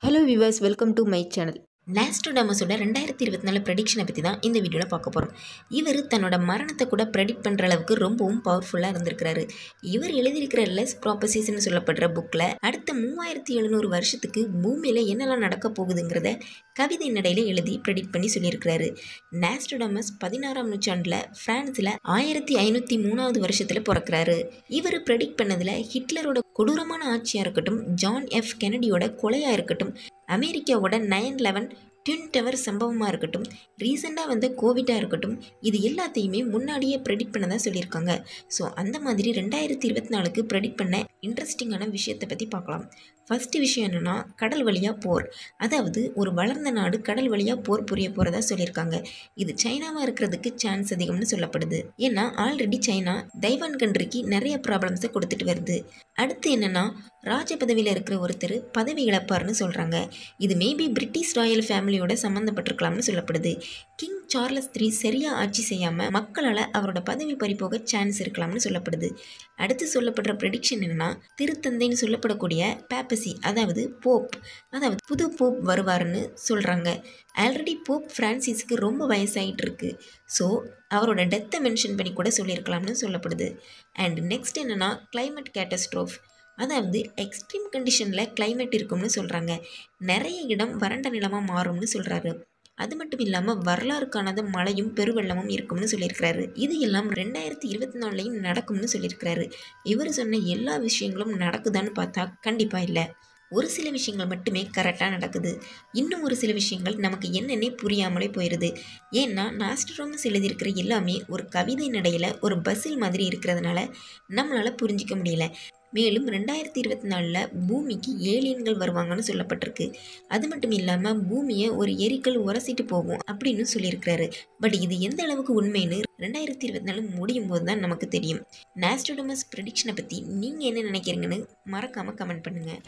Hello viewers, welcome to my channel. நாஸ்ட்ரோடாமஸோட 2024 ப்ரெடிக்ஷனை பற்றி தான் இந்த வீடியோவில் பார்க்க போகிறோம். இவர் தன்னோட மரணத்தை கூட ப்ரெடிக்ட் பண்ணுற அளவுக்கு ரொம்பவும் பவர்ஃபுல்லாக இருந்திருக்கிறாரு. இவர் எழுதியிருக்கிற லெஸ் ப்ராப்பசிஸ்ன்னு சொல்லப்படுற புக்கில் அடுத்த 3700 வருஷத்துக்கு பூமியில் என்னெல்லாம் நடக்க போகுதுங்கிறத கவிதை நடையில் எழுதி ப்ரெடிக்ட் பண்ணி சொல்லியிருக்கிறாரு. நாஸ்ட்ரோடாமஸ் 16ஆம் நூற்றாண்டில் ஃப்ரான்ஸில் 1503வது வருஷத்தில் பிறக்கிறாரு. இவர் ப்ரெடிக்ட் பண்ணதில் ஹிட்லரோட கொடூரமான ஆட்சியாக இருக்கட்டும், ஜான் எஃப் கெனடியோட கொலையாக இருக்கட்டும், அமெரிக்காவோட 9/11 ட்வின் டவர் சம்பவமாக இருக்கட்டும், ரீசெண்டாக வந்த கோவிடாக இருக்கட்டும், இது எல்லாத்தையுமே முன்னாடியே ப்ரெடிக்ட் பண்ணதாக சொல்லியிருக்காங்க. ஸோ அந்த மாதிரி 2024க்கு ப்ரெடிக்ட் பண்ண இன்ட்ரெஸ்டிங்கான விஷயத்தை பற்றி பார்க்கலாம். ஃபஸ்ட்டு விஷயம் என்னென்னா, கடல் வழியாக போர். அதாவது ஒரு வளர்ந்த நாடு கடல் வழியாக போர் புரிய போகிறதா சொல்லியிருக்காங்க. இது சைனாவாக இருக்கிறதுக்கு சான்ஸ் அதிகம்னு சொல்லப்படுது. ஏன்னா ஆல்ரெடி சைனா தைவான் கண்ட்ரிக்கு நிறைய ப்ராப்ளம்ஸை கொடுத்துட்டு வருது. அடுத்து என்னென்னா, ராஜ பதவியில் இருக்கிற ஒருத்தர் பதவி இழப்பார்னு சொல்கிறாங்க. இது மேபி பிரிட்டிஷ் ராயல் ஃபேமிலியோட சம்மந்தப்பட்டிருக்கலாம்னு சொல்லப்படுது. கிங் சார்லஸ் III சரியாக ஆட்சி செய்யாமல் மக்களால் அவரோட பதவி பறிபோக சான்ஸ் இருக்கலாம்னு சொல்லப்படுது. அடுத்து சொல்லப்படுற ப்ரெடிக்ஷன் என்னென்னா, திருத்தந்தைன்னு சொல்லப்படக்கூடிய பேப்பசி, அதாவது புது போப் வருவார்னு சொல்கிறாங்க. ஆல்ரெடி போப் ஃப்ரான்சிஸ்க்கு ரொம்ப வயசாகிட்டு இருக்கு. ஸோ அவரோட டெத்தை மென்ஷன் பண்ணி கூட சொல்லியிருக்கலாம்னு சொல்லப்படுது. அண்ட் நெக்ஸ்ட் என்னென்னா, கிளைமேட் கேட்டஸ்ட்ரோஃப். அதாவது எக்ஸ்ட்ரீம் கண்டிஷனில் கிளைமேட் இருக்கும்னு சொல்கிறாங்க. நிறைய இடம் வறண்ட நிலமாக மாறும்னு சொல்கிறாரு. அது மட்டும் இல்லாமல் வரலாறு காணாத மழையும் பெருவெள்ளமும் இருக்கும்னு சொல்லியிருக்கிறாரு. இது எல்லாம் 2024லையும் நடக்கும்னு சொல்லியிருக்கிறாரு. இவர் சொன்ன எல்லா விஷயங்களும் நடக்குதான்னு பார்த்தா கண்டிப்பாக இல்லை. ஒரு சில விஷயங்கள் மட்டுமே கரெக்டாக நடக்குது. இன்னும் ஒரு சில விஷயங்கள் நமக்கு என்னென்னே புரியாமலே போயிடுது. ஏன்னா நாஸ்ட்ரோடாமஸ் எழுதியிருக்கிற எல்லாமே ஒரு கவிதை நடையில் ஒரு பசில் மாதிரி இருக்கிறதுனால நம்மளால் புரிஞ்சிக்க முடியல. மேலும் 2024 பூமிக்கு ஏலியன்கள் வருவாங்கன்னு சொல்லப்பட்டிருக்கு. அது மட்டும் இல்லாமல் பூமியை ஒரு எரிக்கல் உரசிட்டு போகும் அப்படின்னு சொல்லியிருக்கிறாரு. பட் இது எந்த அளவுக்கு உண்மைன்னு 2024 முடியும் போது தான் நமக்கு தெரியும். நாஸ்ட்ரோடாமஸ் ப்ரெடிக்ஷனை பற்றி நீங்கள் என்ன நினைக்கிறீங்கன்னு மறக்காமல் கமெண்ட் பண்ணுங்கள்.